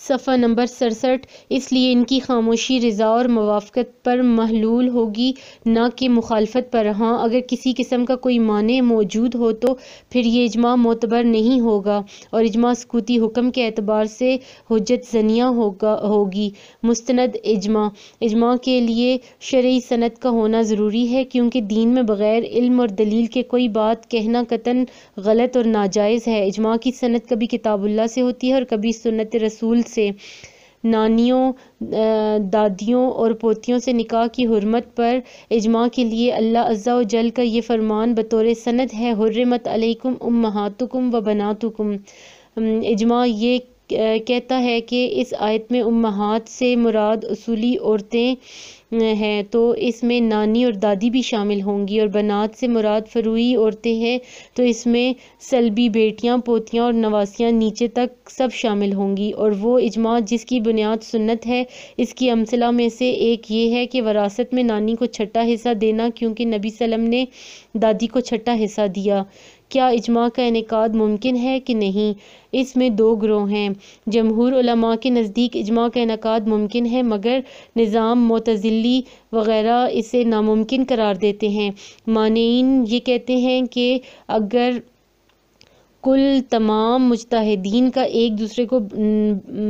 صفحہ نمبر 67۔ اس لیے ان کی خاموشی رضا اور موافقت پر محلول ہوگی، نہ کہ مخالفت پر۔ ہاں اگر کسی قسم کا کوئی مانع موجود ہو تو پھر یہ اجماع معتبر نہیں ہوگا اور اجماع سکوتی حکم کے اعتبار سے حجت زنیہ ہوگی۔ مستند اجماع: اجماع کے لیے شرعی سند کا ہونا ضروری ہے، کیونکہ دین میں بغیر علم اور دلیل کے کوئی بات کہنا قطعاً غلط اور ناجائز ہے۔ اجماع کی سند کبھی کتاب اللہ سے ہوتی ہے اور کبھی سنت رسول سے۔ نانیوں، دادیوں اور پوتیوں سے نکاح کی حرمت پر اجماع کے لیے اللہ عز و جل کا یہ فرمان بطور سند ہے: حرمت علیکم امہاتکم و بناتکم۔ اجماع یہ کہتا ہے کہ اس آیت میں امہات سے مراد اصولی عورتیں ہیں تو اس میں نانی اور دادی بھی شامل ہوں گی، اور بنات سے مراد فروعی عورتیں ہیں تو اس میں سلبی بیٹیاں، پوتیاں اور نواسیاں نیچے تک سب شامل ہوں گی۔ اور وہ اجماع جس کی بنیاد سنت ہے، اس کی امثلہ میں سے ایک یہ ہے کہ وراثت میں نانی کو چھٹا حصہ دینا، کیونکہ نبی صلی اللہ علیہ وسلم نے دادی کو چھٹا حصہ دیا۔ کیا اجماع کا انعقاد ممکن ہے کہ نہیں؟ اس میں دو گروہ ہیں۔ جمہور علماء کے نزدیک اجماع کا انعقاد ممکن ہے، مگر نظام معتزلی وغیرہ اسے ناممکن قرار دیتے ہیں۔ مانعین یہ کہتے ہیں کہ اگر کل تمام مجتہدین کا ایک دوسرے کو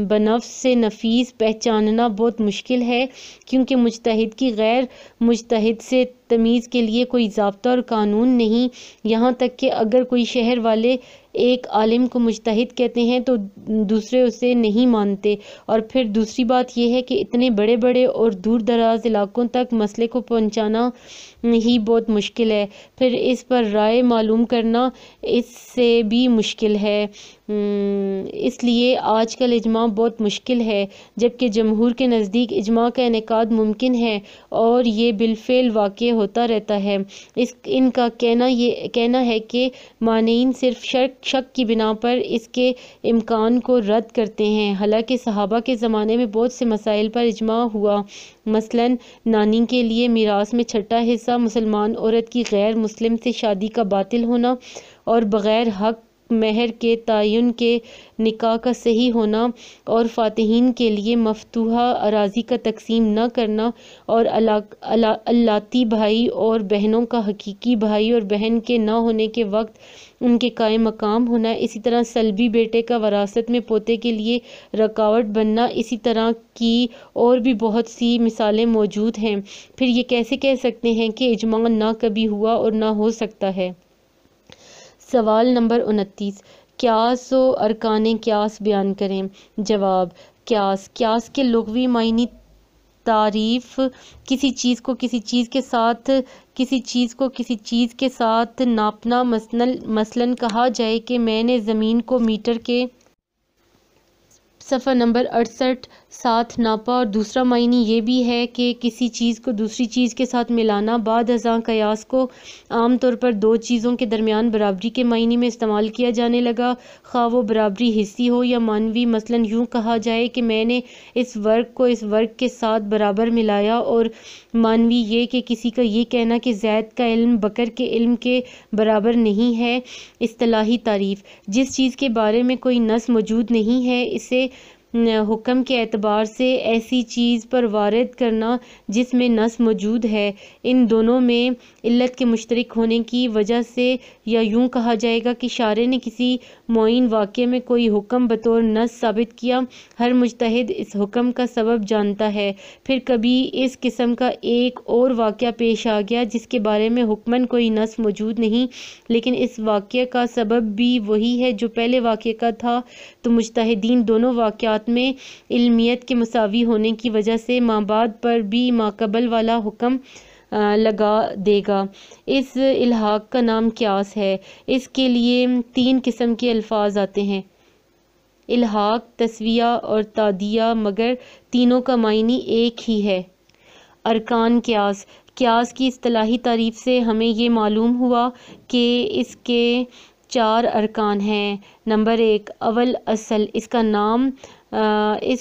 بنفس نفیس پہچاننا بہت مشکل ہے، کیونکہ مجتہد کی غیر مجتہد سے تمیز کے لیے کوئی ضابطہ اور قانون نہیں، یہاں تک کہ اگر کوئی شہر والے ایک عالم کو مجتہد کہتے ہیں تو دوسرے اسے نہیں مانتے۔ اور پھر دوسری بات یہ ہے کہ اتنے بڑے بڑے اور دور دراز علاقوں تک مسئلے کو پہنچانا ہی بہت مشکل ہے، پھر اس پر رائے معلوم کرنا اس سے بھی مشکل ہے۔ اس لیے آج کل اجماع بہت مشکل ہے، جبکہ جمہور کے نزدیک اجماع کا انعقاد ممکن ہے اور یہ بالفعل واقع ہوتا رہتا ہے۔ ان کا کہنا ہے کہ مانعین صرف شک کی بنا پر اس کے امکان کو رد کرتے ہیں، حالانکہ صحابہ کے زمانے میں بہت سے مسائل پر اجماع ہوا، مثلاً نانی کے لیے میراث میں چھٹا حصہ، مسلمان عورت کی غیر مسلم سے شادی کا باطل ہونا اور بغیر حق مہر کے تعین کے نکاح کا صحیح ہونا، اور فاتحین کے لیے مفتوحہ اراضی کا تقسیم نہ کرنا، اور اللاتی بھائی اور بہنوں کا حقیقی بھائی اور بہن کے نہ ہونے کے وقت ان کے قائم مقام ہونا، اسی طرح سلبی بیٹے کا وراثت میں پوتے کے لیے رکاوٹ بننا، اسی طرح کی اور بھی بہت سی مثالیں موجود ہیں۔ پھر یہ کیسے کہہ سکتے ہیں کہ اجماع نہ کبھی ہوا اور نہ ہو سکتا ہے؟ سوال نمبر 29۔ قیاس و ارکان قیاس بیان کریں۔ جواب: قیاس کے لغوی معنی: تعریف: کسی چیز کو کسی چیز کے ساتھ ناپنا، مثلاً کہا جائے کہ میں نے زمین کو میٹر کے صفحہ نمبر 68 ساتھ ناپا، اور دوسرا معنی یہ بھی ہے کہ کسی چیز کو دوسری چیز کے ساتھ ملانا۔ بعد ازاں قیاس کو عام طور پر دو چیزوں کے درمیان برابری کے معنی میں استعمال کیا جانے لگا، خواہ وہ برابری حسی ہو یا معنوی۔ مثلاً یوں کہا جائے کہ میں نے اس ورق کو اس ورق کے ساتھ برابر ملایا، اور معنوی یہ کہ کسی کا یہ کہنا کہ زید کا علم بکر کے علم کے برابر نہیں ہے۔ اصطلاحی تعریف: جس چیز کے بارے میں کوئی نص موجود نہیں ہے، اسے حکم کے اعتبار سے ایسی چیز پر وارد کرنا جس میں نص موجود ہے۔ ان دونوں میں علت کے مشترک ہونے کی وجہ سے، یا یوں کہا جائے گا کہ شارع نے کسی معین واقعے میں کوئی حکم بطور نص ثابت کیا، ہر مجتہد اس حکم کا سبب جانتا ہے۔ پھر کبھی اس قسم کا ایک اور واقعہ پیش آ گیا جس کے بارے میں حکماً کوئی نص موجود نہیں، لیکن اس واقعے کا سبب بھی وہی ہے جو پہلے واقعے کا تھا، تو مجتہدین دونوں واقعات میں علمیت کے مساوی ہونے کی وجہ سے مابعد پر بھی ماقبل والا حکم لگا دے گا۔ اس الحاق کا نام قیاس ہے۔ اس کے لیے تین قسم کے الفاظ آتے ہیں: الحاق، تسویہ اور تعدیہ، مگر تینوں کا معنی ایک ہی ہے۔ ارکان قیاس: قیاس کی اصطلاحی تعریف سے ہمیں یہ معلوم ہوا کہ اس کے 4 ارکان ہیں۔ نمبر 1، اول اصل، اس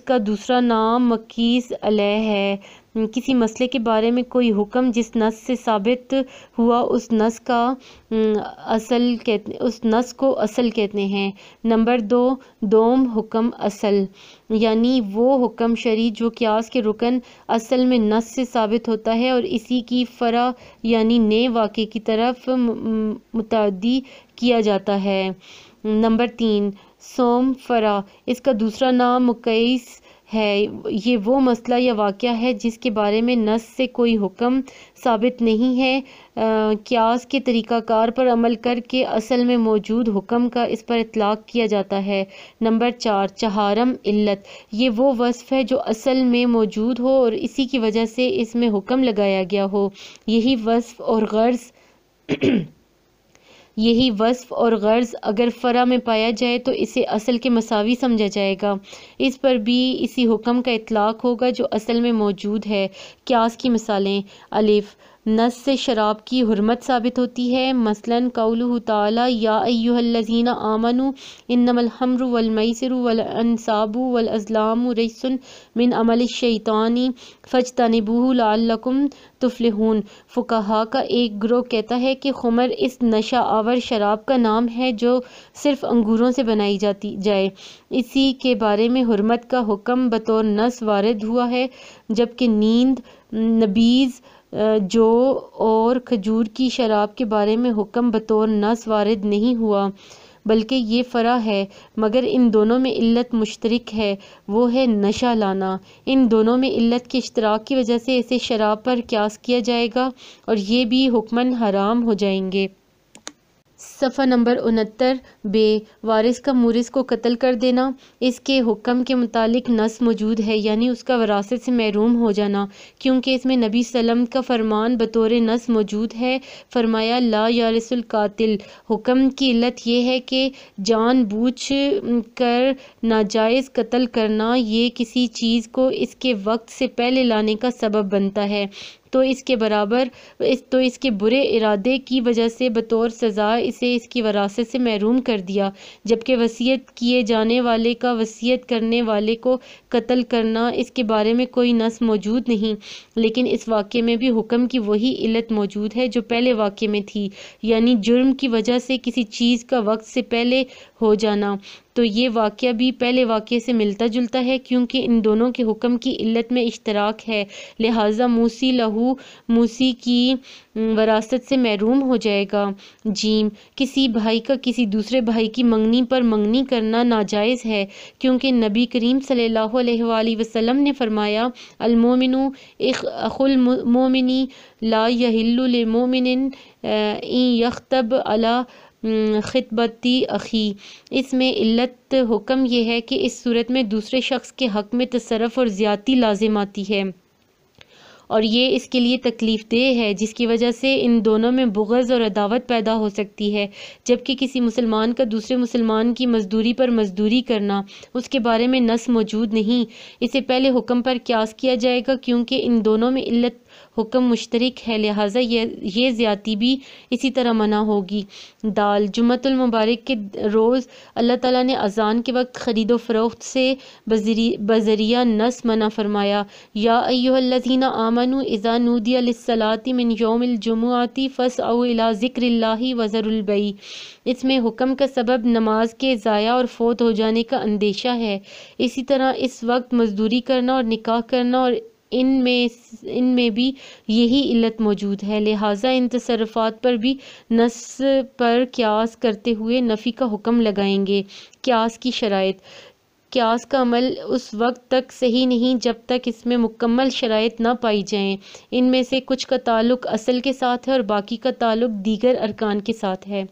کا دوسرا نام مقیس علیہ ہے۔ کسی مسئلے کے بارے میں کوئی حکم جس نص سے ثابت ہوا اس نص کو اصل کہتے ہیں۔ نمبر 2، دوم حکم اصل، یعنی وہ حکم شرعی جو قیاس کے رکن اصل میں نص سے ثابت ہوتا ہے اور اسی کی فرع یعنی نئے واقعے کی طرف متعدی کیا جاتا ہے۔ نمبر 3، سوم فرع، اس کا دوسرا نام مقیس ہے۔ یہ وہ مسئلہ یا واقعہ ہے جس کے بارے میں نص سے کوئی حکم ثابت نہیں ہے، قیاس کے طریقہ کار پر عمل کر کے اصل میں موجود حکم کا اس پر اطلاق کیا جاتا ہے۔ نمبر 4، چہارم علت، یہ وہ وصف ہے جو اصل میں موجود ہو اور اسی کی وجہ سے اس میں حکم لگایا گیا ہو۔ یہی وصف اور غرض اگر فرع میں پایا جائے تو اسے اصل کے مساوی سمجھا جائے گا، اس پر بھی اسی حکم کا اطلاق ہوگا جو اصل میں موجود ہے۔ قیاس کی مثالیں: الف، نص سے شراب کی حرمت ثابت ہوتی ہے، مثلاً قولہ تعالی یا ایھا الذین آمنوا انما الخمر والمیسر والانصاب والازلام رجس من عمل الشیطان فاجتنبوہ لعلکم تفلحون۔ فقہا کا ایک گروہ کہتا ہے کہ خمر اس نشہ آور شراب کا نام ہے جو صرف انگوروں سے بنائی جائے، اسی کے بارے میں حرمت کا حکم بطور نص وارد ہوا ہے، جبکہ نیند، نبیذ، جو اور کھجور کی شراب کے بارے میں حکم بطور نص وارد نہیں ہوا، بلکہ یہ فرع ہے، مگر ان دونوں میں علت مشترک ہے، وہ ہے نشہ لانا۔ ان دونوں میں علت کے اشتراک کی وجہ سے اسے شراب پر قیاس کیا جائے گا اور یہ بھی حکماً حرام ہو جائیں گے۔ صفحہ نمبر 69 ب، وارث کا مورث کو قتل کر دینا، اس کے حکم کے متعلق نص موجود ہے، یعنی اس کا وراثت سے محروم ہو جانا، کیونکہ اس میں نبی صلی اللہ علیہ وسلم کا فرمان بطور نص موجود ہے، فرمایا لا یرث القاتل۔ حکم کی علت یہ ہے کہ جان بوجھ کر ناجائز قتل کرنا یہ کسی چیز کو اس کے وقت سے پہلے لانے کا سبب بنتا ہے، تو اس کے برے ارادے کی وجہ سے بطور سزا اسے اس کی وراثت سے محروم کر دیا، جبکہ وصیت کیے جانے والے کا وصیت کرنے والے کو قتل کرنا اس کے بارے میں کوئی نص موجود نہیں، لیکن اس واقعے میں بھی حکم کی وہی علت موجود ہے جو پہلے واقعے میں تھی، یعنی جرم کی وجہ سے کسی چیز کا وقت سے پہلے ہو جانا، تو یہ واقعہ بھی پہلے واقعے سے ملتا جلتا ہے کیونکہ ان دونوں کے حکم کی علت میں اشتراک ہے، لہٰذا موصی لہو موصی کی وراثت سے محروم ہو جائے گا۔ جیم، کسی بھائی کا کسی دوسرے بھائی کی منگنی پر منگنی کرنا ناجائز ہے، کیونکہ نبی کریم صلی اللہ علیہ وآلہ وسلم نے فرمایا المومن اخو المومن لا یحل لمومن ان یخطب علی خطبتی اخی۔ اس میں علت حکم یہ ہے کہ اس صورت میں دوسرے شخص کے حق میں تصرف اور زیادتی لازم آتی ہے اور یہ اس کے لیے تکلیف دہ ہے، جس کی وجہ سے ان دونوں میں بغض اور عداوت پیدا ہو سکتی ہے، جبکہ کسی مسلمان کا دوسرے مسلمان کی مزدوری پر مزدوری کرنا اس کے بارے میں نص موجود نہیں، اسے پہلے حکم پر قیاس کیا جائے گا کیونکہ ان دونوں میں علت حکم مشترک ہے، لہٰذا یہ زیادتی بھی اسی طرح منع ہوگی۔ دال، جمعۃ المبارک کے روز اللہ تعالیٰ نے اذان کے وقت خرید و فروخت سے بذریعہ نص منع فرمایا، یا ایھا الذین آمنوا اذا نودی للصلاۃ من یوم الجمعۃ فاسعوا الی ذکر اللہ وذروا البیع۔ اس میں حکم کا سبب نماز کے ضائع اور فوت ہو جانے کا اندیشہ ہے، اسی طرح اس وقت مزدوری کرنا اور نکاح کرنا اور ان میں بھی یہی علت موجود ہے، لہٰذا ان تصرفات پر بھی نص پر قیاس کرتے ہوئے نفی کا حکم لگائیں گے۔ قیاس کی شرائط: قیاس کا عمل اس وقت تک صحیح نہیں جب تک اس میں مکمل شرائط نہ پائی جائیں، ان میں سے کچھ کا تعلق اصل کے ساتھ ہے اور باقی کا تعلق دیگر ارکان کے ساتھ ہے۔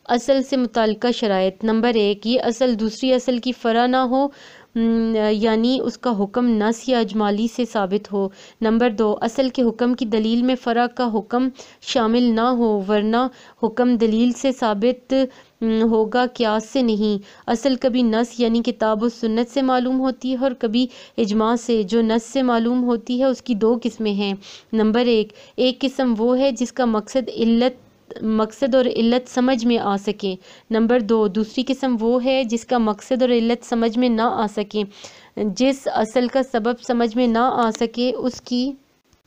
اصل سے متعلقہ شرائط: نمبر 1، یہ اصل دوسری اصل کی فرع نہ ہو، یعنی اس کا حکم نص یا اجمالی سے ثابت ہو۔ نمبر 2، اصل کے حکم کی دلیل میں فرع کا حکم شامل نہ ہو، ورنہ حکم دلیل سے ثابت ہوگا، قیاس سے نہیں۔ اصل کبھی نص یعنی کتاب و سنت سے معلوم ہوتی ہے اور کبھی اجماع سے، جو نص سے معلوم ہوتی ہے اس کی 2 قسمیں ہیں۔ نمبر 1، ایک قسم وہ ہے جس کا مقصد علت مقصد اور علت سمجھ میں آ سکیں۔ نمبر 2، دوسری قسم وہ ہے جس کا مقصد اور علت سمجھ میں نہ آ سکیں، جس اصل کا سبب سمجھ میں نہ آ سکے اس کی۔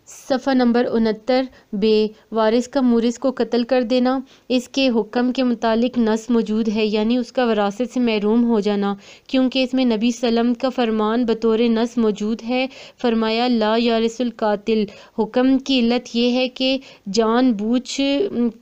صفحہ نمبر 69 بے، وارث کا مورث کو قتل کر دینا۔ اس کے حکم کے متعلق نص موجود ہے، یعنی اس کا وراثت سے محروم ہو جانا، کیونکہ اس میں نبی صلی اللہ علیہ وسلم کا فرمان بطور نص موجود ہے۔ فرمایا لا یارث القاتل۔ حکم کی علت یہ ہے کہ جان بوجھ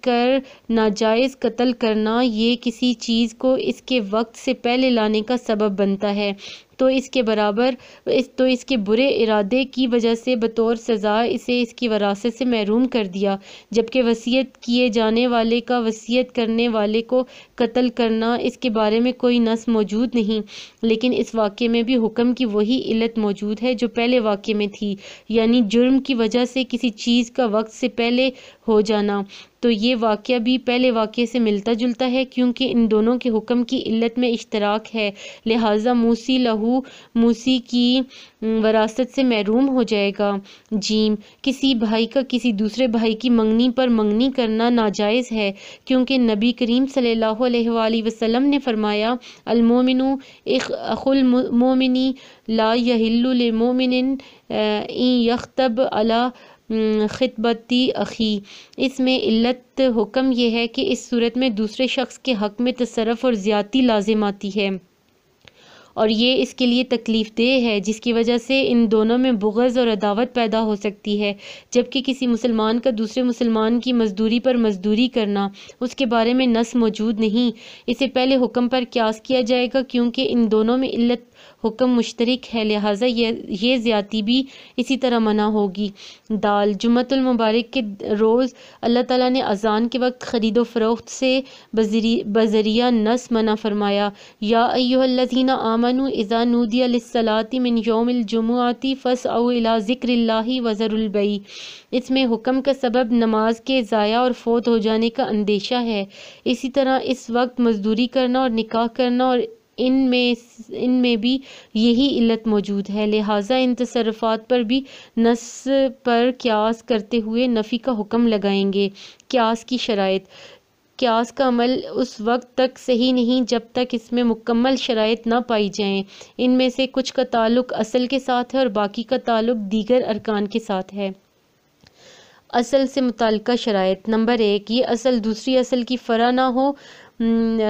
کر ناجائز قتل کرنا یہ کسی چیز کو اس کے وقت سے پہلے لانے کا سبب بنتا ہے، تو اس کے برے ارادے کی وجہ سے بطور سزا اسے اس کی وراثت سے محروم کر دیا، جبکہ وصیت کیے جانے والے کا وصیت کرنے والے کو قتل کرنا اس کے بارے میں کوئی نص موجود نہیں، لیکن اس واقعے میں بھی حکم کی وہی علت موجود ہے جو پہلے واقعے میں تھی، یعنی جرم کی وجہ سے کسی چیز کا وقت سے پہلے ہو جانا۔ تو یہ واقعہ بھی پہلے واقعے سے ملتا جلتا ہے، کیونکہ ان دونوں کے حکم کی علت میں اشتراک ہے، لہٰذا موسی لہو موسی کی وراثت سے محروم ہو جائے گا۔ جیم، کسی بھائی کا کسی دوسرے بھائی کی منگنی پر منگنی کرنا ناجائز ہے، کیونکہ نبی کریم صلی اللہ علیہ وآلہ وسلم نے فرمایا المومن اخو المومن لا یحل لمومن ان یخطب علی خطبتی اخی۔ اس میں علت حکم یہ ہے کہ اس صورت میں دوسرے شخص کے حق میں تصرف اور زیادتی لازم آتی ہے، اور یہ اس کے لیے تکلیف دہ ہے، جس کی وجہ سے ان دونوں میں بغض اور عداوت پیدا ہو سکتی ہے، جبکہ کسی مسلمان کا دوسرے مسلمان کی مزدوری پر مزدوری کرنا اس کے بارے میں نص موجود نہیں، اسے پہلے حکم پر قیاس کیا جائے گا، کیونکہ ان دونوں میں علت حکم مشترک ہے، لہٰذا یہ زیادتی بھی اسی طرح منع ہوگی۔ دال، جمعۃ المبارک کے روز اللہ تعالیٰ نے اذان کے وقت خرید و فروخت سے بذریعہ نص منع فرمایا، یا ایھا الذین آمنوا اذا نودی للصلاۃ من یوم الجمعۃ فاسعوا الی ذکر اللہ وذروا البیع۔ اس میں حکم کا سبب نماز کے ضائع اور فوت ہو جانے کا اندیشہ ہے، اسی طرح اس وقت مزدوری کرنا اور نکاح کرنا اور ان میں بھی یہی علت موجود ہے، لہٰذا ان تصرفات پر بھی نص پر قیاس کرتے ہوئے نفی کا حکم لگائیں گے۔ قیاس کی شرائط، قیاس کا عمل اس وقت تک صحیح نہیں جب تک اس میں مکمل شرائط نہ پائی جائیں، ان میں سے کچھ کا تعلق اصل کے ساتھ ہے اور باقی کا تعلق دیگر ارکان کے ساتھ ہے۔ اصل سے متعلقہ شرائط۔ نمبر 1، یہ اصل دوسری اصل کی فرع نہ ہو،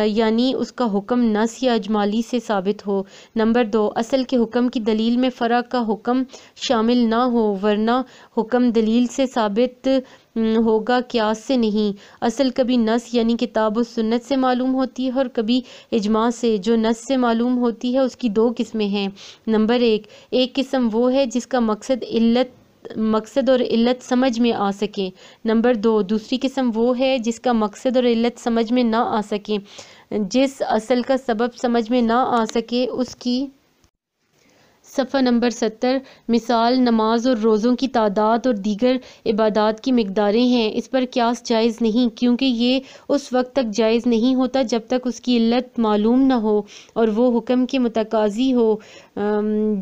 یعنی اس کا حکم نص یا اجمالی سے ثابت ہو۔ نمبر 2، اصل کے حکم کی دلیل میں فرع کا حکم شامل نہ ہو، ورنہ حکم دلیل سے ثابت ہوگا، قیاس سے نہیں۔ اصل کبھی نص یعنی کتاب و سنت سے معلوم ہوتی ہے اور کبھی اجماع سے۔ جو نص سے معلوم ہوتی ہے اس کی 2 قسمیں ہیں۔ نمبر 1، ایک قسم وہ ہے جس کا مقصد اور علت سمجھ میں آ سکیں۔ نمبر 2، دوسری قسم وہ ہے جس کا مقصد اور علت سمجھ میں نہ آ سکیں، جس اصل کا سبب سمجھ میں نہ آ سکے اس کی۔ صفحہ نمبر 70 مثال نماز اور روزوں کی تعداد اور دیگر عبادات کی مقداریں ہیں، اس پر قیاس جائز نہیں، کیونکہ یہ اس وقت تک جائز نہیں ہوتا جب تک اس کی علت معلوم نہ ہو اور وہ حکم کے متقاضی ہو۔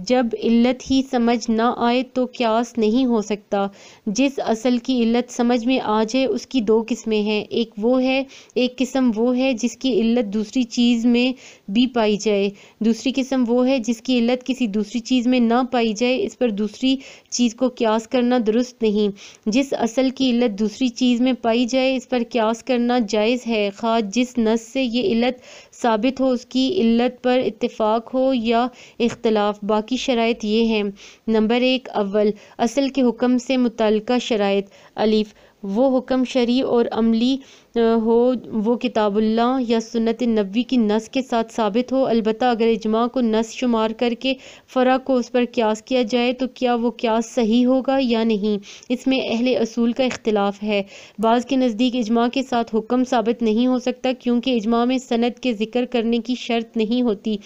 جب علت ہی سمجھ نہ آئے تو قیاس نہیں ہو سکتا۔ جس اصل کی علت سمجھ میں آ جائے اس کی 2 قسمیں ہیں، ایک قسم وہ ہے جس کی علت دوسری چیز میں بھی پائی جائے، دوسری قسم وہ ہے جس کی علت کسی دوسری چیز میں نہ پائی جائے، اس پر دوسری چیز کو قیاس کرنا درست نہیں۔ جس اصل کی علت دوسری چیز میں پائی جائے اس پر قیاس کرنا جائز ہے، خواہ جس نص سے یہ علت ثابت ہو اس کی علت پر اتفاق ہو یا اختلاف۔ باقی شرائط یہ ہیں۔ نمبر 1، اول، اصل کے حکم سے متعلقہ شرائط۔ الف، وہ حکم شرعی اور عملی ہو وہ کتاب اللہ یا سنت نبوی کی نص کے ساتھ ثابت ہو، البتہ اگر اجماع کو نص شمار کر کے فرع کو اس پر قیاس کیا جائے تو کیا وہ قیاس صحیح ہوگا یا نہیں، اس میں اہل اصول کا اختلاف ہے۔ بعض کے نزدیک اجماع کے ساتھ حکم ثابت نہیں ہو سکتا، کیونکہ اجماع میں سند کے ذکر کرنے کی شرط نہیں ہوتی،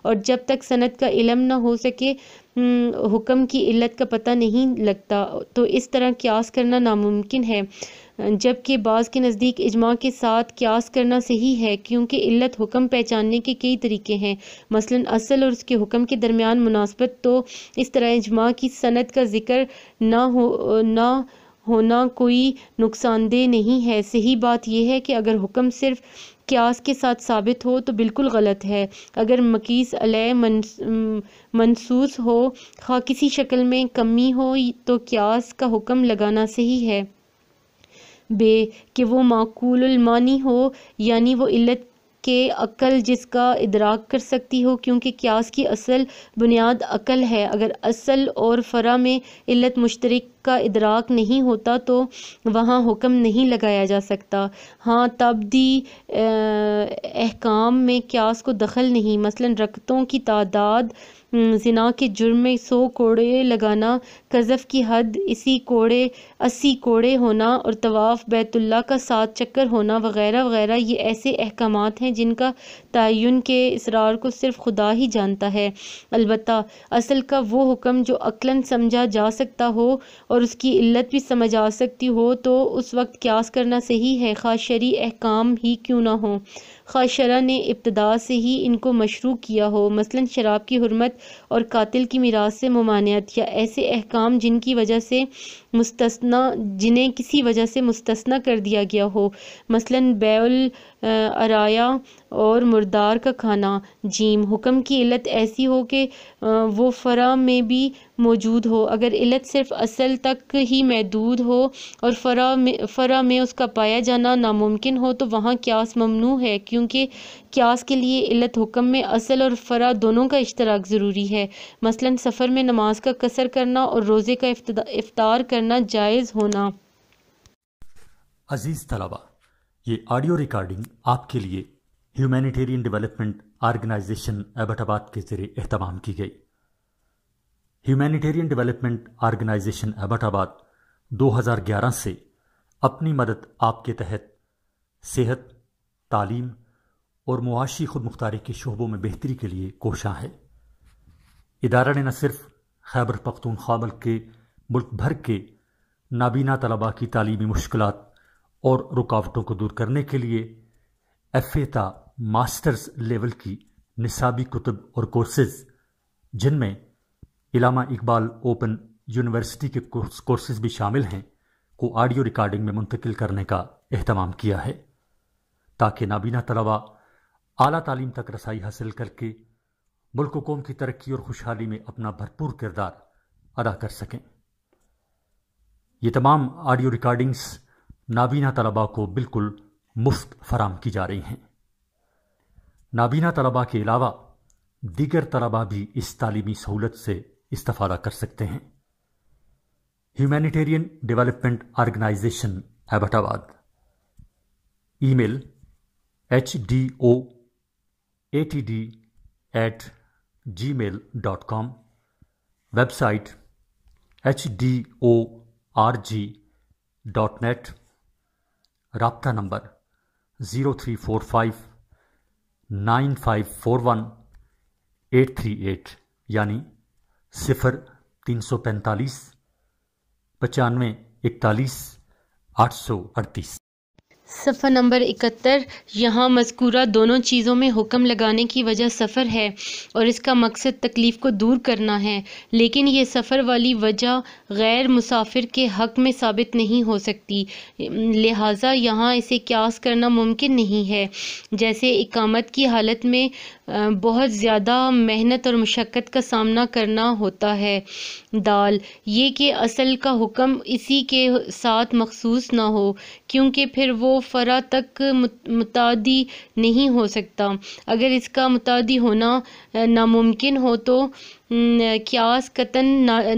اور جب تک سند کا علم نہ ہو سکے حکم کی علت کا پتہ نہیں لگتا، تو اس طرح قیاس کرنا ناممکن ہے۔ جبکہ بعض کے نزدیک اجماع کے ساتھ قیاس کرنا صحیح ہے، کیونکہ علت حکم پہچاننے کے کئی طریقے ہیں، مثلا اصل اور اس کے حکم کے درمیان مناسبت، تو اس طرح اجماع کی سند کا ذکر نہ ہونا کوئی نقصان دہ نہیں ہے۔ صحیح بات یہ ہے کہ اگر حکم صرف قیاس کے ساتھ ثابت ہو تو بالکل غلط ہے۔ اگر مقیس علیہ منصوص ہو، خواہ کسی شکل میں کمی ہو، تو قیاس کا حکم لگانا صحیح ہے، بے کہ وہ معقول المعنی ہو، یعنی وہ علت کے عقل جس کا ادراک کر سکتی ہو، کیونکہ قیاس کی اصل بنیاد عقل ہے۔ اگر اصل اور فرع میں علت مشترک کا ادراک نہیں ہوتا تو وہاں حکم نہیں لگایا جا سکتا۔ ہاں، تبدی احکام میں قیاس کو دخل نہیں۔ مثلاً رکعتوں کی تعداد، زنا کے جرم میں 100 کوڑے لگانا، قذف کی حد 80 کوڑے ہونا اور طواف بیت اللہ کا 7 چکر ہونا وغیرہ وغیرہ، یہ ایسے احکامات ہیں جن کا تعین کے اسرار کو صرف خدا ہی جانتا ہے۔ البتہ اصل کا وہ حکم جو عقلاً سمجھا جا سکتا ہو اور اس کی علت بھی سمجھ آ سکتی ہو، تو اس وقت قیاس کرنا صحیح ہے، خواہ شرعی احکام ہی کیوں نہ ہوں، خواہ شرع نے ابتدا سے ہی ان کو مشروع کیا ہو۔ مثلاً شراب کی حرمت اور قاتل کی میراث سے ممانعت، یا ایسے احکام جنہیں کسی وجہ سے مستثنی کر دیا گیا ہو، مثلاً بیع العرایا اور مردار کا کھانا۔ جیم، حکم کی علت ایسی ہو کہ وہ فرع میں بھی موجود ہو۔ اگر علت صرف اصل تک ہی محدود ہو اور فرع میں اس کا پایا جانا ناممکن ہو تو وہاں قیاس ممنوع ہے، کیونکہ قیاس کے لیے علت حکم میں اصل اور فرع دونوں کا اشتراک ضروری ہے۔ مثلاً سفر میں نماز کا قصر کرنا اور روزے کا افطار کرنا جائز ہونا۔ عزیز طلبہ، یہ آڈیو ریکارڈنگ آپ کے لیے ہیومینیٹیرین ڈیولپمنٹ آرگنائزیشن ایبٹ آباد کے ذریعے اہتمام کی گئی۔ ہیومینیٹیرین ڈیولپمنٹ آرگنائزیشن ایبٹ آباد 2011 سے اپنی مدد آپ کے تحت صحت، تعلیم اور معاشی خود مختاری کے شعبوں میں بہتری کے لیے کوشاں ہے۔ ادارہ نے نہ صرف خیبر پختونخوا بلکہ ملک بھر کے نابینا طلباء کی تعلیمی مشکلات اور رکاوٹوں کو دور کرنے کے لیے FA تا ماسٹرز لیول کی نصابی کتب اور کورسز، جن میں علامہ اقبال اوپن یونیورسٹی کے کورسز بھی شامل ہیں، کو آڈیو ریکارڈنگ میں منتقل کرنے کا اہتمام کیا ہے، تاکہ نابینا طلباء اعلیٰ تعلیم تک رسائی حاصل کر کے ملک و قوم کی ترقی اور خوشحالی میں اپنا بھرپور کردار ادا کر سکیں۔ یہ تمام آڈیو ریکارڈنگز نابینا طلباء کو بالکل مفت فراہم کی جا رہی ہیں۔ نابینا طلباء کے علاوہ دیگر طلباء بھی اس تعلیمی سہولت سے استفادہ کر سکتے ہیں۔ ہیومینیٹیرین ڈیولپمنٹ آرگنائزیشن ایبٹ آباد، ای میل HDOATD@gmail.com، ویب سائٹ HDORG.net، رابطہ نمبر 03459541 یعنی 0345 9541 838۔ صفحہ نمبر 71۔ یہاں مذکورہ دونوں چیزوں میں حکم لگانے کی وجہ سفر ہے اور اس کا مقصد تکلیف کو دور کرنا ہے، لیکن یہ سفر والی وجہ غیر مسافر کے حق میں ثابت نہیں ہو سکتی، لہٰذا یہاں اسے قیاس کرنا ممکن نہیں ہے۔ جیسے اقامت کی حالت میں بہت زیادہ محنت اور مشقت کا سامنا کرنا ہوتا ہے۔ دال، یہ کہ اصل کا حکم اسی کے ساتھ مخصوص نہ ہو، کیونکہ پھر وہ فرع تک متعدی نہیں ہو سکتا۔ اگر اس کا متعدی ہونا ناممکن ہو تو قیاس قطعاً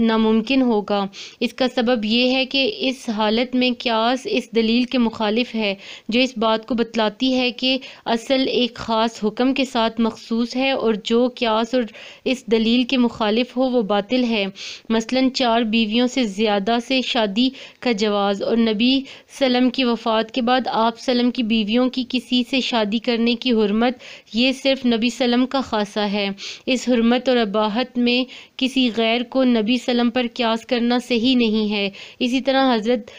ناممکن ہوگا۔ اس کا سبب یہ ہے کہ اس حالت میں قیاس اس دلیل کے مخالف ہے جو اس بات کو بتلاتی ہے کہ اصل ایک خاص حکم کے ساتھ مخصوص ہے، اور جو قیاس اور اس دلیل کے مخالف ہو وہ باطل ہے۔ مثلاً 4 بیویوں سے زیادہ سے شادی کا جواز اور نبی سلم کی وفات کے بعد آپ سلم کی بیویوں کی کسی سے شادی کرنے کی حرمت، یہ صرف نبی سلم کا خاصہ ہے۔ اس حرمت اور اباحت میں کسی غیر کو نبی سلم پر قیاس کرنا صحیح نہیں ہے۔ اسی طرح حضرت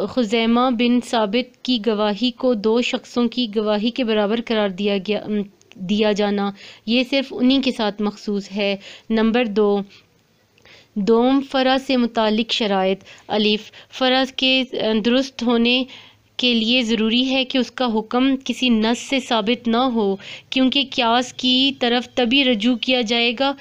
خزیمہ بن ثابت کی گواہی کو 2 شخصوں کی گواہی کے برابر قرار دیا جانا، یہ صرف انہی کے ساتھ مخصوص ہے۔ نمبر 2، دوم فرع سے متعلق شرائط۔ الف، فرع کے درست ہونے کے لیے ضروری ہے کہ اس کا حکم کسی نص سے ثابت نہ ہو، کیونکہ قیاس کی طرف تبھی رجوع کیا جائے گا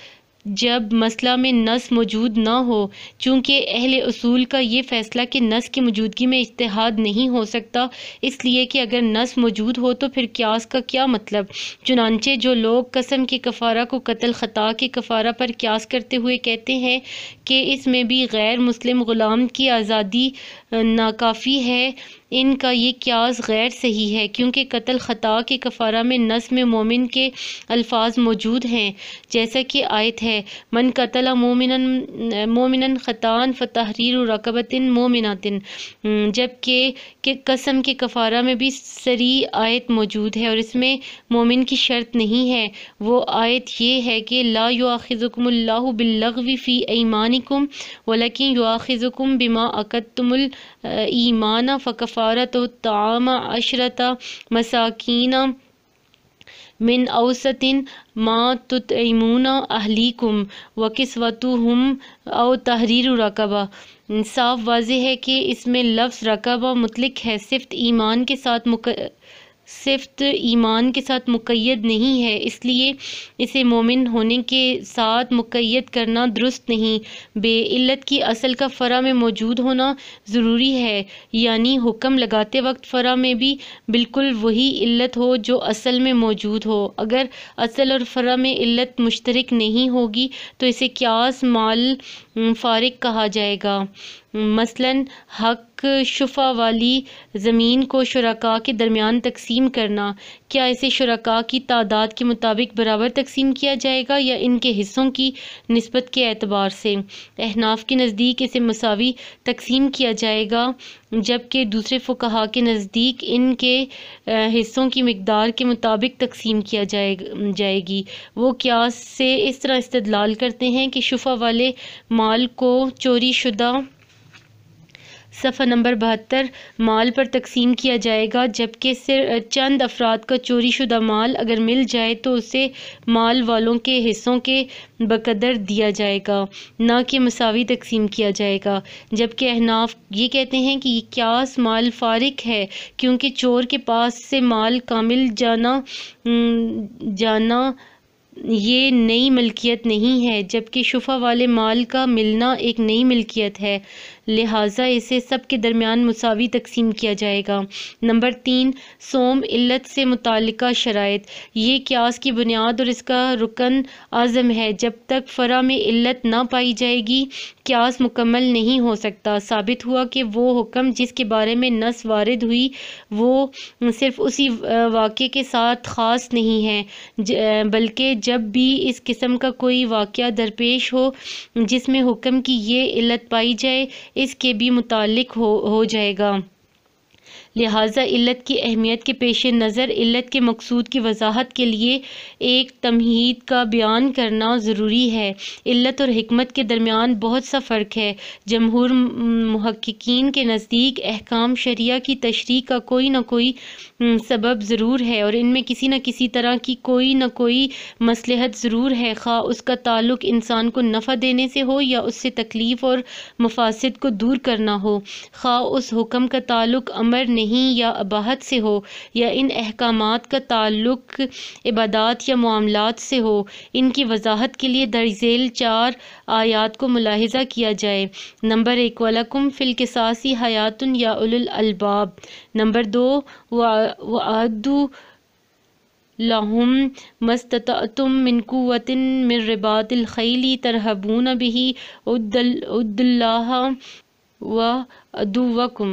جب مسئلہ میں نص موجود نہ ہو۔ چونکہ اہل اصول کا یہ فیصلہ کہ نص کی موجودگی میں اجتہاد نہیں ہو سکتا، اس لیے کہ اگر نص موجود ہو تو پھر قیاس کا کیا مطلب۔ چنانچہ جو لوگ قسم کے کفارہ کو قتل خطا کے کفارہ پر قیاس کرتے ہوئے کہتے ہیں کہ اس میں بھی غیر مسلم غلام کی آزادی ناکافی ہے، ان کا یہ قیاس غیر صحیح ہے، کیونکہ قتل خطا کے کفارہ میں نص میں مومن کے الفاظ موجود ہیں، جیسا کہ آیت ہے من قتل مومنا خطا فتحریر رقبۃ مومنۃ، جبکہ قسم کے کفارہ میں بھی صریح آیت موجود ہے اور اس میں مومن کی شرط نہیں ہے۔ وہ آیت یہ ہے کہ لا یؤاخذکم اللہ باللغو فی ایمانکم ولکن یؤاخذکم بما عقدتم الایمان فکفارتہ طعام عشرۃ مساکین من اوسط ما تطعمون اہلیکم وکسوتہم او تحریر رقبہ۔ صاف واضح ہے کہ اس میں لفظ رقبہ مطلق ہے، صفت ایمان کے ساتھ مقید نہیں ہے، اس لیے اسے مومن ہونے کے ساتھ مقید کرنا درست نہیں۔ بے علت کی اصل کا فرع میں موجود ہونا ضروری ہے، یعنی حکم لگاتے وقت فرع میں بھی بالکل وہی علت ہو جو اصل میں موجود ہو۔ اگر اصل اور فرع میں علت مشترک نہیں ہوگی تو اسے قیاس مال فارق کہا جائے گا۔ مثلاً حق شفع والی زمین کو شرکاء کے درمیان تقسیم کرنا، کیا اسے شرکاء کی تعداد کے مطابق برابر تقسیم کیا جائے گا یا ان کے حصوں کی نسبت کے اعتبار سے؟ احناف کے نزدیک اسے مساوی تقسیم کیا جائے گا، جبکہ دوسرے فقہا کے نزدیک ان کے حصوں کی مقدار کے مطابق تقسیم کیا جائے گی۔ وہ قیاس سے اس طرح استدلال کرتے ہیں کہ شفع والے مال کو چوری شدہ صفحہ نمبر 72 مال پر تقسیم کیا جائے گا، جبکہ چند افراد کا چوری شدہ مال اگر مل جائے تو اسے مال والوں کے حصوں کے بقدر دیا جائے گا، نہ کہ مساوی تقسیم کیا جائے گا۔ جبکہ احناف یہ کہتے ہیں کہ یہ قیاس مال فارق ہے، کیونکہ چور کے پاس سے مال کامل جانا یہ نئی ملکیت نہیں ہے، جبکہ شفع والے مال کا ملنا ایک نئی ملکیت ہے، لہٰذا اسے سب کے درمیان مساوی تقسیم کیا جائے گا۔ نمبر 3، صوم علت سے متعلقہ شرائط۔ یہ قیاس کی بنیاد اور اس کا رکن اعظم ہے۔ جب تک فرع میں علت نہ پائی جائے گی قیاس مکمل نہیں ہو سکتا۔ ثابت ہوا کہ وہ حکم جس کے بارے میں نص وارد ہوئی وہ صرف اسی واقعے کے ساتھ خاص نہیں ہے، بلکہ جب بھی اس قسم کا کوئی واقعہ درپیش ہو جس میں حکم کی یہ علت پائی جائے اس کے بھی متعلق ہو جائے گا۔ لہٰذا علت کی اہمیت کے پیش نظر علت کے مقصود کی وضاحت کے لیے ایک تمہید کا بیان کرنا ضروری ہے۔ علت اور حکمت کے درمیان بہت سا فرق ہے۔ جمہور محققین کے نزدیک احکام شرعیہ کی تشریح کا کوئی نہ کوئی سبب ضرور ہے اور ان میں کسی نہ کسی طرح کی کوئی نہ کوئی مصلحت ضرور ہے، خواہ اس کا تعلق انسان کو نفع دینے سے ہو یا اس سے تکلیف اور مفاسد کو دور کرنا ہو، خواہ اس حکم کا تعلق امر نہیں یا اباحت سے ہو یا ان احکامات کا تعلق عبادات یا معاملات سے ہو۔ ان کی وضاحت کے لیے درج ذیل 4 آیات کو ملاحظہ کیا جائے۔ نمبر 1، وَلَكُمْ فِي الْقِصَاصِ حَيَاةٌ يَا أُولِي الْأَلْبَابِ۔ نمبر 2، وَأَعِدُّوا لَهُم مَا اسْتَطَعْتُم مِّن قُوَّةٍ مِّن رِّبَاطِ الْخَيْلِ تَرْهَبُونَ بِهِ عَدُوَّ اللَّهِ وَعَدُوَّكُمْ۔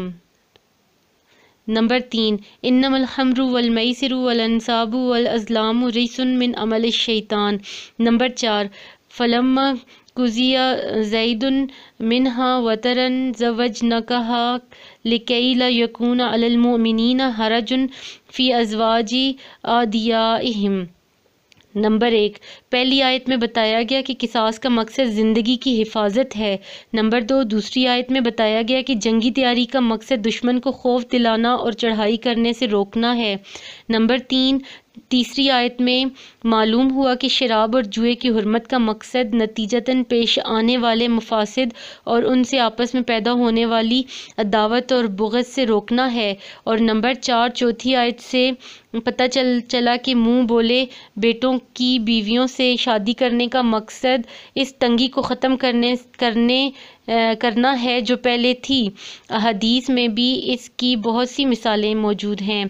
نمبر 3، انما الخمر والمیسر والانصاب والازلام رجس من عمل الشیطان۔ نمبر 4، فلما قضی زید منها وطرا زوجناکها لکی لا یکون علی المؤمنین حرج فی ازواج ادعیائہم۔ نمبر 1، پہلی آیت میں بتایا گیا کہ قصاص کا مقصد زندگی کی حفاظت ہے۔ نمبر 2، دوسری آیت میں بتایا گیا کہ جنگی تیاری کا مقصد دشمن کو خوف دلانا اور چڑھائی کرنے سے روکنا ہے۔ نمبر 3، تیسری آیت میں معلوم ہوا کہ شراب اور جوئے کی حرمت کا مقصد نتیجتاً پیش آنے والے مفاسد اور ان سے آپس میں پیدا ہونے والی عداوت اور بغض سے روکنا ہے۔ اور نمبر 4، چوتھی آیت سے پتہ چلا کہ منہ بولے بیٹوں کی بیویوں سے شادی کرنے کا مقصد اس تنگی کو ختم کرنا ہے جو پہلے تھی۔ حدیث میں بھی اس کی بہت سی مثالیں موجود ہیں،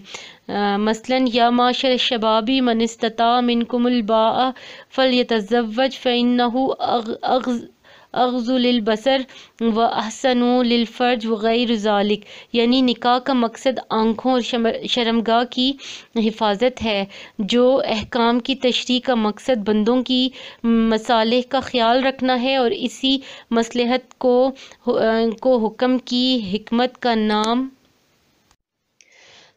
مثلاً یا معاشر الشباب من استطاع منکم الباء فلیتزوج فإنہ اغض للبصر و احسن للفرج وغیر ذالک، یعنی نکاح کا مقصد آنکھوں اور شرمگاہ کی حفاظت ہے، جو احکام کی تشریح کا مقصد بندوں کی مصالح کا خیال رکھنا ہے اور اسی مصلحت کو حکم کی حکمت کا نام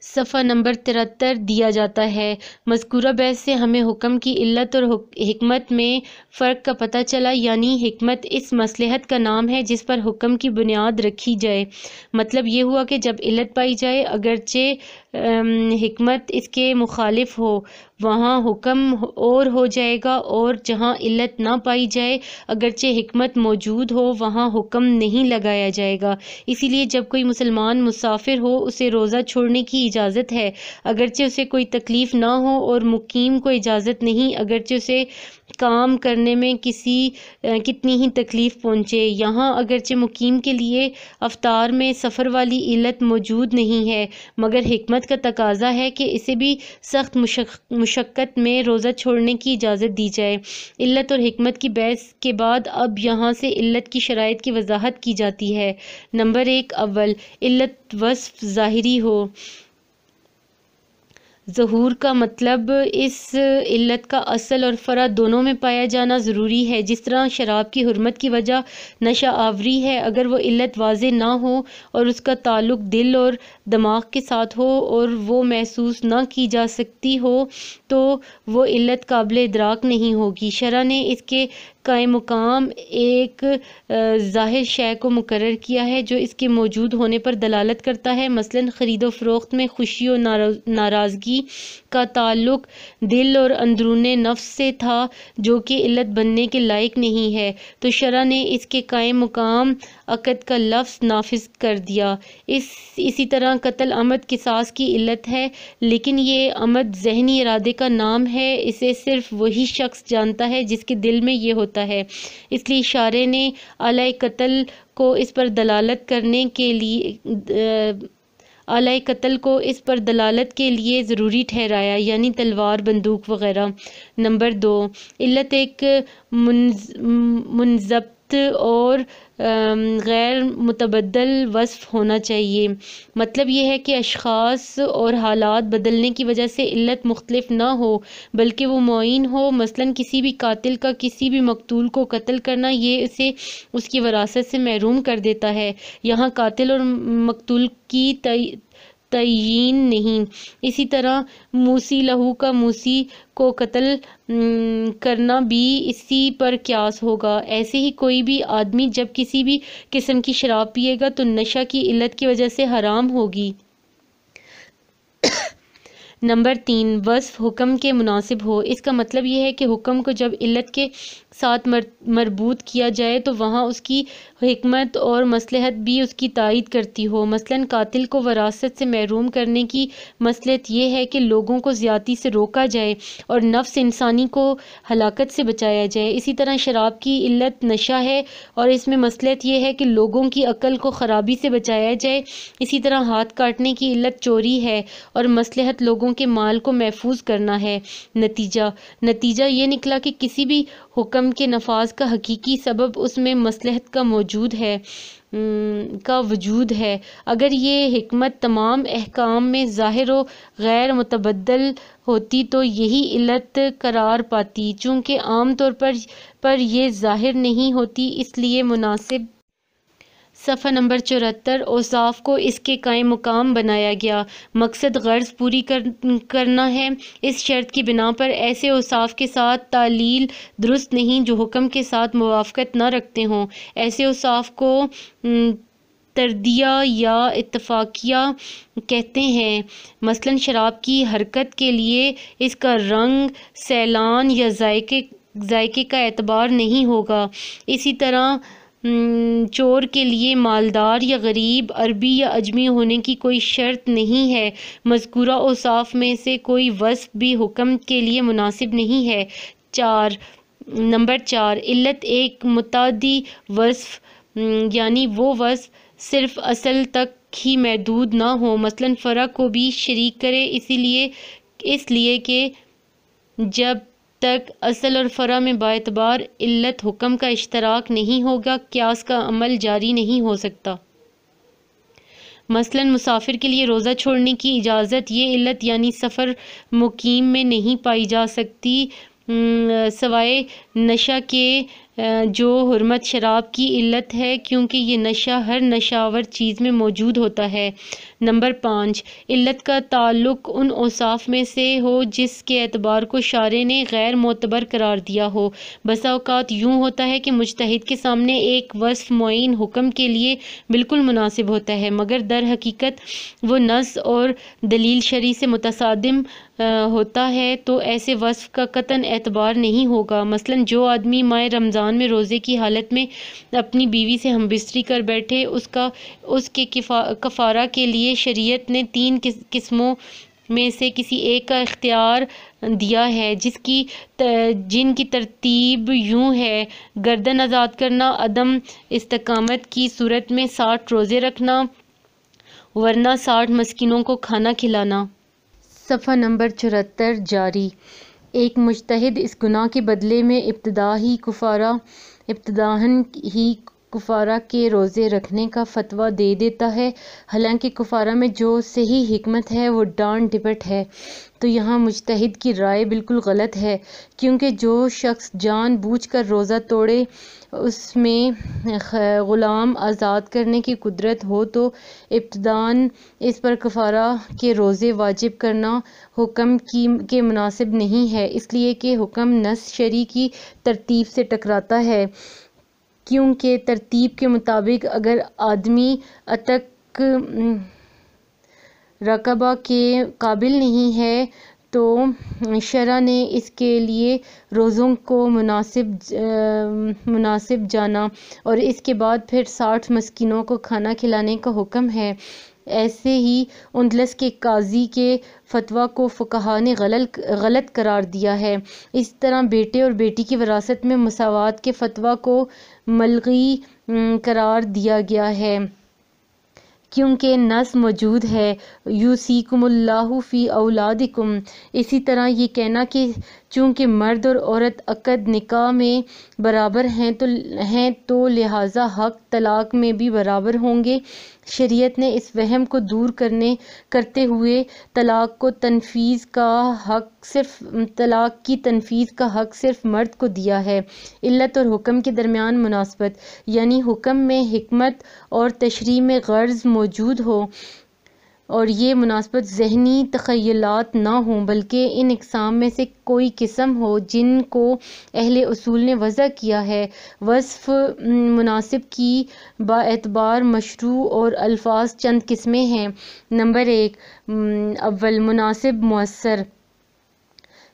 صفحہ نمبر 73 دیا جاتا ہے۔ مذکورہ بحث سے ہمیں حکم کی علت اور حکمت میں فرق کا پتہ چلا، یعنی حکمت اس مصلحت کا نام ہے جس پر حکم کی بنیاد رکھی جائے۔ مطلب یہ ہوا کہ جب علت پائی جائے اگرچہ حکمت اس کے مخالف ہو وہاں حکم اور ہو جائے گا، اور جہاں علت نہ پائی جائے اگرچہ حکمت موجود ہو وہاں حکم نہیں لگایا جائے گا۔ اسی لیے جب کوئی مسلمان مسافر ہو اسے روزہ چھوڑنے کی اجازت ہے اگرچہ اسے کوئی تکلیف نہ ہو، اور مقیم کو اجازت نہیں اگرچہ اسے کام کرنے میں کتنی ہی تکلیف پہنچے۔ یہاں اگرچہ مقیم کے لیے افطار میں سفر والی علت موجود نہیں ہے، مگر حکمت کا تقاضا ہے کہ اسے بھی سخت مشقت میں روزہ چھوڑنے کی اجازت دی جائے۔ علت اور حکمت کی بحث کے بعد اب یہاں سے علت کی شرائط کی وضاحت کی جاتی ہے۔ نمبر 1، اول، علت وصف ظاہری ہو۔ ظہور کا مطلب اس علت کا اصل اور فرع دونوں میں پایا جانا ضروری ہے۔ جس طرح شراب کی حرمت کی وجہ نشہ آوری ہے، اگر وہ علت واضح نہ ہو اور اس کا تعلق دل اور دماغ کے ساتھ ہو اور وہ محسوس نہ کی جا سکتی ہو تو وہ علت قابل ادراک نہیں ہوگی۔ شرع نے اس کے قائم مقام ایک ظاہر شے کو مقرر کیا ہے جو اس کے موجود ہونے پر دلالت کرتا ہے۔ مثلاً خرید و فروخت میں خوشی اور ناراضگی کا تعلق دل اور اندرون نفس سے تھا جو کہ علت بننے کے لائق نہیں ہے، تو شرع نے اس کے قائم مقام عقد کا لفظ نافذ کر دیا۔ اسی طرح قتل عمد قصاص کی علت ہے، لیکن یہ عمد ذہنی ارادے کا نام ہے، اسے صرف وہی شخص جانتا ہے جس کے دل میں یہ ہوتا ہے، اس لیے شارع نے اعلی قتل کو اس پر دلالت کے لیے ضروری ٹھہرایا، یعنی تلوار، بندوق وغیرہ۔ نمبر 2، علت ایک منضبط اور غیر متبدل وصف ہونا چاہیے۔ مطلب یہ ہے کہ اشخاص اور حالات بدلنے کی وجہ سے علت مختلف نہ ہو بلکہ وہ معین ہو۔ مثلاً کسی بھی قاتل کا کسی بھی مقتول کو قتل کرنا یہ اسے اس کی وراثت سے محروم کر دیتا ہے، یہاں قاتل اور مقتول کی تعیین نہیں۔ اسی طرح موسی لہو کا موسی کو قتل کرنا بھی اسی پر قیاس ہوگا۔ ایسے ہی کوئی بھی آدمی جب کسی بھی قسم کی شراب پیے گا تو نشہ کی علت کی وجہ سے حرام ہوگی۔ نمبر 3، وصف حکم کے مناسب ہو۔ اس کا مطلب یہ ہے کہ حکم کو جب علت کے ساتھ مربوط کیا جائے تو وہاں اس کی حکمت اور مصلحت بھی اس کی تائید کرتی ہو۔ مثلاً قاتل کو وراثت سے محروم کرنے کی مصلحت یہ ہے کہ لوگوں کو زیادتی سے روکا جائے اور نفس انسانی کو ہلاکت سے بچایا جائے۔ اسی طرح شراب کی علت نشہ ہے اور اس میں مصلحت یہ ہے کہ لوگوں کی عقل کو خرابی سے بچایا جائے۔ اسی طرح ہاتھ کاٹنے کی علت چوری ہے اور مصلحت لوگوں کے مال کو محفوظ کرنا ہے۔ نتیجہ یہ نکلا کہ کسی بھی حکم کے نفاذ کا حقیقی سبب اس میں مصلحت کا وجود ہے۔ اگر یہ حکمت تمام احکام میں ظاہر و غیر متبدل ہوتی تو یہی علت قرار پاتی، چونکہ عام طور پر یہ ظاہر نہیں ہوتی، اس لیے مناسب صفحہ نمبر 74 اوصاف کو اس کے قائم مقام بنایا گیا، مقصد غرض پوری کرنا ہے، اس شرط کی بنا پر ایسے اوصاف کے ساتھ تعلیل درست نہیں جو حکم کے ساتھ موافقت نہ رکھتے ہوں۔ ایسے اوصاف کو طردیہ یا اتفاقیہ کہتے ہیں، مثلا شراب کی حرکت کے لیے اس کا رنگ، سیلان یا ذائقے کا اعتبار نہیں ہوگا، اسی طرح چور کے لیے مالدار یا غریب، عربی یا عجمی ہونے کی کوئی شرط نہیں ہے۔ مذکورہ اوصاف میں سے کوئی وصف بھی حکم کے لیے مناسب نہیں ہے۔ نمبر 4 علت ایک متعدی وصف، یعنی وہ وصف صرف اصل تک ہی محدود نہ ہو، مثلا فرع کو بھی شریک کرے، اس لیے کہ جب تک اصل اور فرع میں باعتبار علت حکم کا اشتراک نہیں ہوگا، قیاس کا عمل جاری نہیں ہو سکتا۔ مثلا مسافر کے لیے روزہ چھوڑنے کی اجازت، یہ علت یعنی سفر مقیم میں نہیں پائی جا سکتی سوائے نشہ کے، جو حرمت شراب کی علت ہے، کیونکہ یہ نشہ ہر نشاور چیز میں موجود ہوتا ہے۔ نمبر 5 علت کا تعلق ان اوصاف میں سے ہو جس کے اعتبار کو شارع نے غیر معتبر قرار دیا ہو۔ بسا اوقات یوں ہوتا ہے کہ مجتہد کے سامنے ایک وصف معین حکم کے لیے بالکل مناسب ہوتا ہے، مگر در حقیقت وہ نص اور دلیل شرعی سے متصادم ہوتا ہے، تو ایسے وصف کا قطعاً اعتبار نہیں ہوگا۔ مثلا جو آدمی ماہ رمضان میں روزے کی حالت میں اپنی بیوی سے ہم بستری کر بیٹھے، اس کے کفارہ کے لیے شریعت نے 3 قسموں میں سے کسی ایک کا اختیار دیا ہے، جن کی ترتیب یوں ہے: گردن آزاد کرنا، عدم استقامت کی صورت میں 60 روزے رکھنا، ورنہ 60 مسکینوں کو کھانا کھلانا۔ صفحہ نمبر 74 جاری۔ ایک مجتہد اس گناہ کے بدلے میں ابتداً ہی کفارہ کے روزے رکھنے کا فتویٰ دے دیتا ہے، حالانکہ کفارہ میں جو صحیح حکمت ہے وہ ڈانٹ ڈپٹ ہے، تو یہاں مجتہد کی رائے بالکل غلط ہے، کیونکہ جو شخص جان بوجھ کر روزہ توڑے، اس میں غلام آزاد کرنے کی قدرت ہو، تو ابتداً اس پر کفارہ کے روزے واجب کرنا حکم کے مناسب نہیں ہے، اس لیے کہ حکم نص شرعی کی ترتیب سے ٹکراتا ہے، کیونکہ ترتیب کے مطابق اگر آدمی عتق رقبہ کے قابل نہیں ہے تو شرع نے اس کے لیے روزوں کو مناسب جانا، اور اس کے بعد پھر 60 مسکینوں کو کھانا کھلانے کا حکم ہے۔ ایسے ہی اندلس کے قاضی کے فتویٰ کو فقہا نے غلط قرار دیا ہے۔ اس طرح بیٹے اور بیٹی کی وراثت میں مساوات کے فتویٰ کو ملغی قرار دیا گیا ہے، کیونکہ نص موجود ہے یوصیکم اللہ فی اولادکم۔ اسی طرح یہ کہنا کہ چونکہ مرد اور عورت عقد نکاح میں برابر ہیں تو لہٰذا حق طلاق میں بھی برابر ہوں گے، شریعت نے اس وہم کو دور کرتے ہوئے طلاق کی تنفیذ کا حق صرف مرد کو دیا ہے۔ علت اور حکم کے درمیان مناسبت، یعنی حکم میں حکمت اور تشریع میں غرض موجود ہو، اور یہ مناسبت ذہنی تخیلات نہ ہوں بلکہ ان اقسام میں سے کوئی قسم ہو جن کو اہل اصول نے وضع کیا ہے۔ وصف مناسب کی باعتبار مشروع اور الفاظ چند قسمیں ہیں۔ نمبر 1 اول مناسب مؤثر،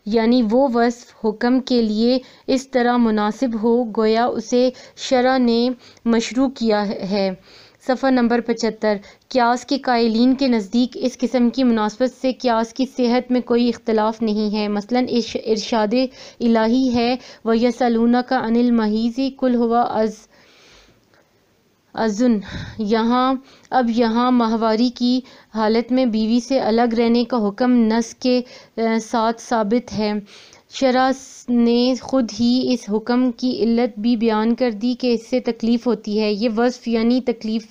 یعنی وہ وصف حکم کے لیے اس طرح مناسب ہو گویا اسے شرع نے مشروع کیا ہے۔ صفحہ نمبر 75 قیاس کے قائلین کے نزدیک اس قسم کی مناسبت سے قیاس کی صحت میں کوئی اختلاف نہیں ہے۔ مثلا ارشاد الہی ہے وَيَسْأَلُونَكَ عَنِ الْمَحِيضِ قُلْ هُوَ أَذًى، یہاں ماہواری کی حالت میں بیوی سے الگ رہنے کا حکم نص کے ساتھ ثابت ہے۔ شرع نے خود ہی اس حکم کی علت بھی بیان کر دی کہ اس سے تکلیف ہوتی ہے۔ یہ وصف یعنی تکلیف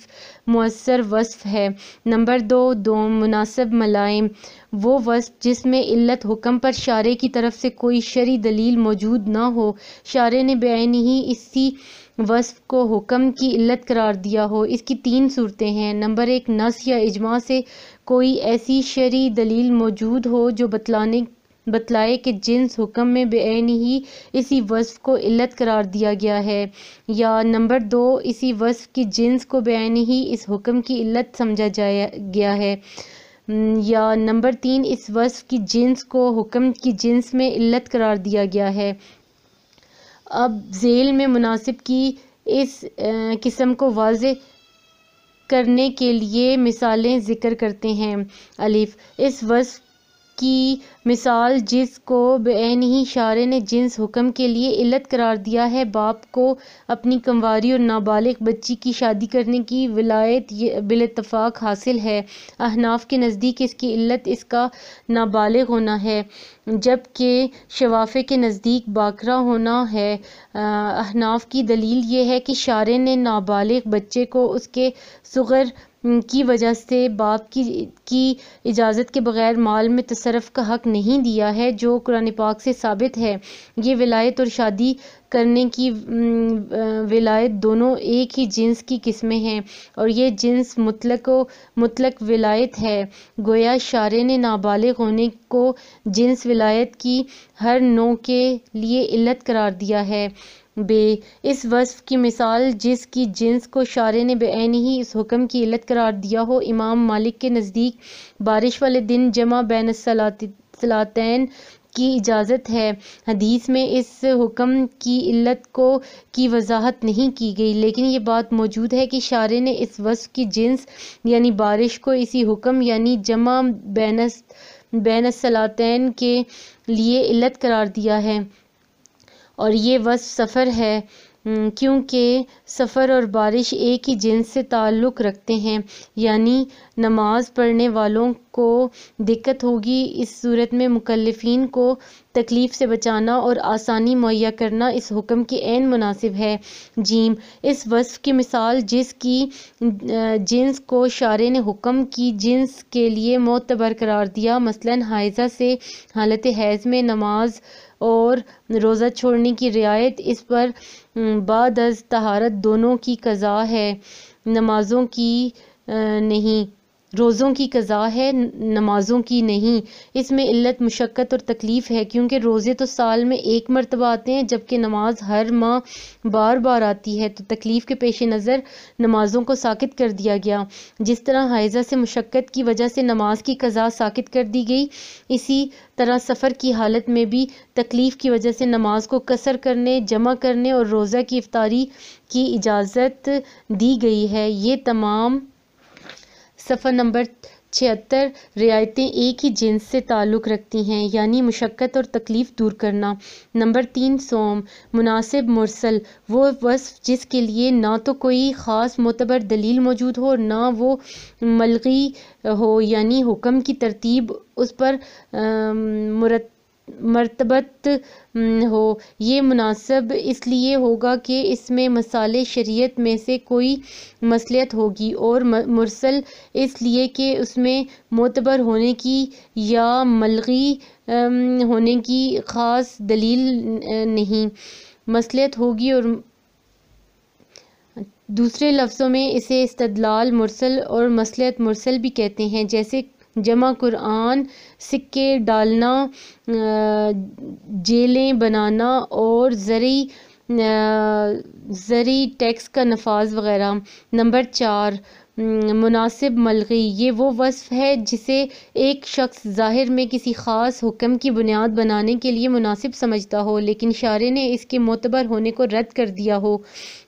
مؤثر وصف ہے۔ نمبر 2 مناسب ملائم، وہ وصف جس میں علت حکم پر شارع کی طرف سے کوئی شرعی دلیل موجود نہ ہو، شارع نے بعینہ ہی اسی وصف کو حکم کی علت قرار دیا ہو۔ اس کی 3 صورتیں ہیں۔ نمبر 1 نص یا اجماع سے کوئی ایسی شرعی دلیل موجود ہو جو بتلائے کہ جنس حکم میں بعینہ ہی اسی وصف کو علت قرار دیا گیا ہے، یا نمبر 2 اسی وصف کی جنس کو بعینہ ہی اس حکم کی علت سمجھا گیا ہے، یا نمبر 3 اس وصف کی جنس کو حکم کی جنس میں علت قرار دیا گیا ہے۔ اب ذیل میں مناسب کی اس قسم کو واضح کرنے کے لیے مثالیں ذکر کرتے ہیں۔ الف، اس وصف کی مثال جس کو بعینہ ہی شارع نے جنس حکم کے لیے علت قرار دیا ہے، باپ کو اپنی کنواری اور نابالغ بچی کی شادی کرنے کی ولایت بالاتفاق حاصل ہے۔ احناف کے نزدیک اس کی علت اس کا نابالغ ہونا ہے، جبکہ شوافع کے نزدیک باکرہ ہونا ہے۔ احناف کی دلیل یہ ہے کہ شارع نے نابالغ بچے کو اس کے صغر کی وجہ سے باپ کی اجازت کے بغیر مال میں تصرف کا حق نہیں دیا ہے، جو قرآن پاک سے ثابت ہے۔ یہ ولایت اور شادی کرنے کی ولایت دونوں ایک ہی جنس کی قسمیں ہیں، اور یہ جنس مطلق ولایت ہے۔ گویا شارع نے نابالغ ہونے کو جنس ولایت کی ہر نوع کے لیے علت قرار دیا ہے۔ اس وصف کی مثال جس کی جنس کو شارع نے بعینہ ہی اس حکم کی علت قرار دیا ہو، امام مالک کے نزدیک بارش والے دن جمع بین الصلاتین کی اجازت ہے۔ حدیث میں اس حکم کی علت کی وضاحت نہیں کی گئی، لیکن یہ بات موجود ہے کہ شارع نے اس وصف کی جنس یعنی بارش کو اسی حکم یعنی جمع بین الصلاتین کے لیے علت قرار دیا ہے، اور یہ وصف سفر ہے، کیونکہ سفر اور بارش ایک ہی جنس سے تعلق رکھتے ہیں، یعنی نماز پڑھنے والوں کو دقت ہوگی۔ اس صورت میں مکلفین کو تکلیف سے بچانا اور آسانی مہیا کرنا اس حکم کے عین مناسب ہے۔ اس وصف کی مثال جس کی جنس کو شارع نے حکم کی جنس کے لیے معتبر قرار دیا، مثلاً حائضہ سے حالت حیض میں نماز اور روزہ چھوڑنے کی رعایت، اس پر بعد از طہارت دونوں کی قضا ہے، روزوں کی قضا ہے، نمازوں کی نہیں۔ اس میں علت مشقت اور تکلیف ہے، کیونکہ روزے تو سال میں ایک مرتبہ آتے ہیں، جبکہ نماز ہر ماہ بار بار آتی ہے، تو تکلیف کے پیش نظر نمازوں کو ساقط کر دیا گیا۔ جس طرح حائضہ سے مشقت کی وجہ سے نماز کی قضا ساقط کر دی گئی، اسی طرح سفر کی حالت میں بھی تکلیف کی وجہ سے نماز کو قصر کرنے، جمع کرنے اور روزہ کی افطاری کی اجازت دی گئی ہے۔ یہ تمام صفحہ نمبر 76 رعایتیں ایک ہی جنس سے تعلق رکھتی ہیں، یعنی مشقت اور تکلیف دور کرنا۔ نمبر 3 صوم، مناسب مرسل، وہ وصف جس کے لیے نہ تو کوئی خاص معتبر دلیل موجود ہو، نہ وہ ملغی ہو، یعنی حکم کی ترتیب اس پر مرتبط ہو۔ یہ مناسب اس لیے ہوگا کہ اس میں مصالح شریعت میں سے کوئی مصلحت ہوگی، اور مرسل اس لیے کہ اس میں معتبر ہونے کی یا ملغی ہونے کی خاص دلیل نہیں، مصلحت ہوگی، اور دوسرے لفظوں میں اسے استدلال مرسل اور مصلحت مرسل بھی کہتے ہیں، جیسے جمع قرآن، سکے ڈالنا، جیلیں بنانا اور زرعی ٹیکس کا نفاذ وغیرہ۔ نمبر 4 مناسب ملغی، یہ وہ وصف ہے جسے ایک شخص ظاہر میں کسی خاص حکم کی بنیاد بنانے کے لیے مناسب سمجھتا ہو، لیکن شارع نے اس کے معتبر ہونے کو رد کر دیا ہو۔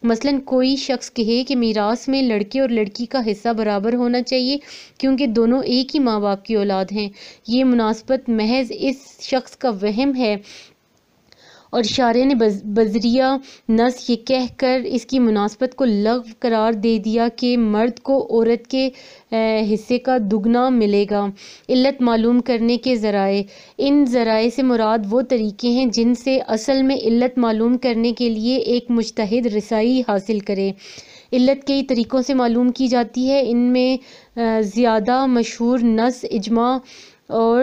مثلاً کوئی شخص کہے کہ میراث میں لڑکے اور لڑکی کا حصہ برابر ہونا چاہیے، کیونکہ دونوں ایک ہی ماں باپ کی اولاد ہیں۔ یہ مناسبت محض اس شخص کا وہم ہے، اور شارع نے بذریعہ نص یہ کہہ کر اس کی مناسبت کو لغو قرار دے دیا کہ مرد کو عورت کے حصے کا دگنا ملے گا۔ علت معلوم کرنے کے ذرائع۔ ان ذرائع سے مراد وہ طریقے ہیں جن سے اصل میں علت معلوم کرنے کے لیے ایک مجتہد رسائی حاصل کرے۔ علت کئی طریقوں سے معلوم کی جاتی ہے، ان میں زیادہ مشہور نص، اجماع اور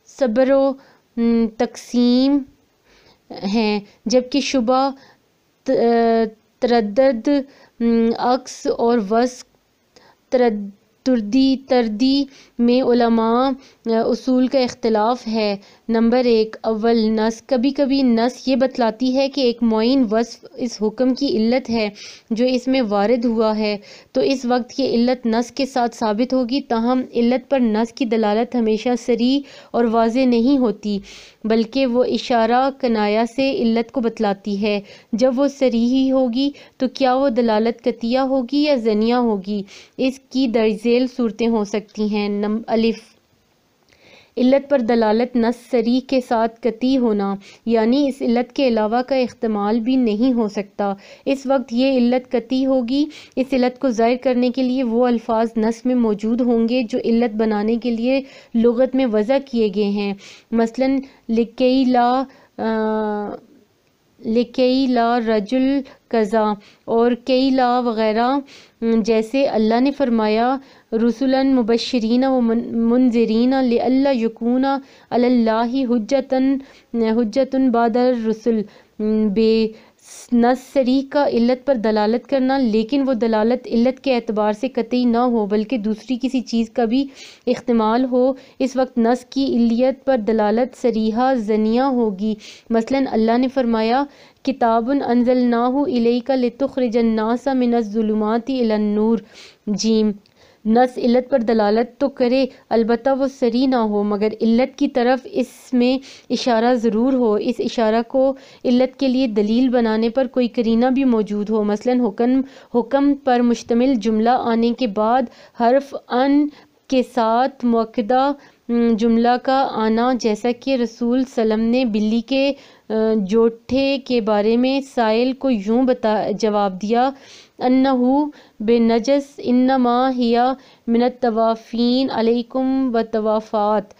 صبر و تقسیم ہیں، جبکہ شبہ، تردد، عکس اور وثق تردی میں علماء اصول کا اختلاف ہے۔ نمبر 1، اول نص۔ کبھی کبھی نص یہ بتلاتی ہے کہ ایک معین وصف اس حکم کی علت ہے جو اس میں وارد ہوا ہے، تو اس وقت یہ علت نص کے ساتھ ثابت ہوگی، تاہم علت پر نص کی دلالت ہمیشہ صریح اور واضح نہیں ہوتی، بلکہ وہ اشارہ کنایہ سے علت کو بتلاتی ہے۔ جب وہ صریح ہوگی تو کیا وہ دلالت قطعیہ ہوگی یا ظنیہ ہوگی؟ اس کی درج ذیل صورتیں ہو سکتی ہیں۔ الف، علت پر دلالت نص صریح کے ساتھ قطعی ہونا، یعنی اس علت کے علاوہ کا احتمال بھی نہیں ہو سکتا، اس وقت یہ علت قطعی ہوگی۔ اس علت کو ظاہر کرنے کے لیے وہ الفاظ نص میں موجود ہوں گے جو علت بنانے کے لیے لغت میں وضع کیے گئے ہیں، مثلاً لکی لا رجل کذا اور کی لا وغیرہ، جیسے اللہ نے فرمایا رسلاً مبشرین و منذرین لئلا یکون علی اللہ حجۃ بعد الرسل۔ بے نص صریح کا علت پر دلالت کرنا، لیکن وہ دلالت علت کے اعتبار سے قطعی نہ ہو بلکہ دوسری کسی چیز کا بھی احتمال ہو، اس وقت نص کی علت پر دلالت صریحہ ظنیہ ہوگی۔ مثلاً اللہ نے فرمایا کتاب انزلناہ الیک لتخرج الناس من الظلمات الی النور۔ جیم، نص علت پر دلالت تو کرے، البتہ وہ صریح نہ ہو، مگر علت کی طرف اس میں اشارہ ضرور ہو، اس اشارہ کو علت کے لیے دلیل بنانے پر کوئی قرینہ بھی موجود ہو، مثلاً حکم پر مشتمل جملہ آنے کے بعد حرف ان کے ساتھ مؤکدہ جملہ کا آنا، جیسا کہ رسول وسلم نے بلی کے جوٹھے کے بارے میں سائل کو یوں جواب دیا انہ بنجس انما ہی من الطوافین علیکم والطوافات۔